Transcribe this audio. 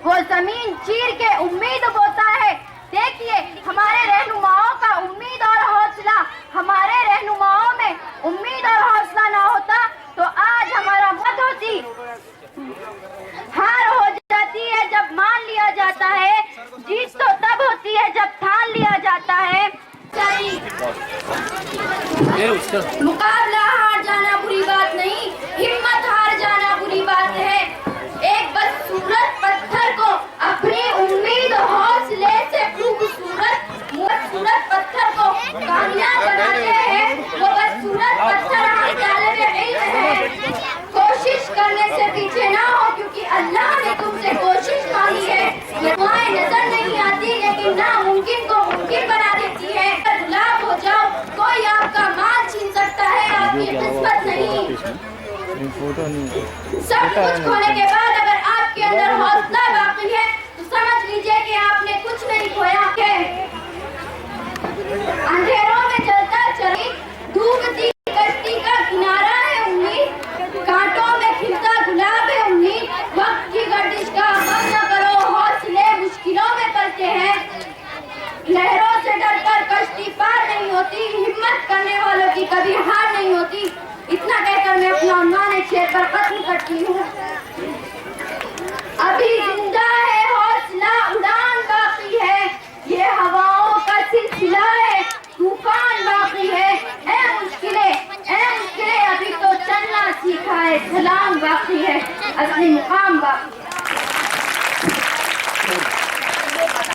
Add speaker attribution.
Speaker 1: वो जमीन चीर के उम्मीद बोता है। देखिए हमारे रहनुमाओं का उम्मीद और हौसला, हमारे रहनुमाओं में उम्मीद और हौसला ना होता तो आज हमारा मत होती। हार हो जाती है जब मान लिया जाता है, जीत तो तब होती है जब ठान लिया जाता है। मुकाबला हार जाना बुरी बात नहीं, हिम्मत हार जाना बुरी बात है। एक बदसूरत पत्थर को अपनी उम्मीद हौसले से खूबसूरत पत्थर को कामयाब बनाते हैं। वो बदसूरत पत्थर हम तालिब इल्म है। कोशिश करने से पीछे ना हो, क्योंकि अल्लाह ने तुमसे कोशिश मांगी है। ये दुआएं नजर नहीं आती लेकिन नामुमकिन को मुमकिन बना देती है। गुलाब हो जाओ, कोई आपका माल छीन सकता है, आपकी किस्मत नहीं। सब कुछ खोने के बाद अगर आपके अंदर हौसला बाकी है तो समझ लीजिए कि आपने कुछ नहीं खोया है। अंधेरों में चलता चली डूबती कश्ती का किनारा है उम्मीद, कांटों में खिलता गुलाब है उम्मीद। वक्त की गर्दिश का गम न करो, हौसले मुश्किलों में पलते हैं। लहरों से डरकर कश्ती पार नहीं होती, हिम्मत करने वालों की कभी हार नहीं होती। इतना कहकर मैं अपना उन्वान शेर पर खत्म करती हूँ। अभी जिंदा है हौसला, उड़ान बाकी है, ये हवाओं का सिलसिला है, तूफान बाकी है। ऐ मुश्किलें अभी तो चलना सीखा है, सलाम बाकी है, असली मुकाम बाकी है।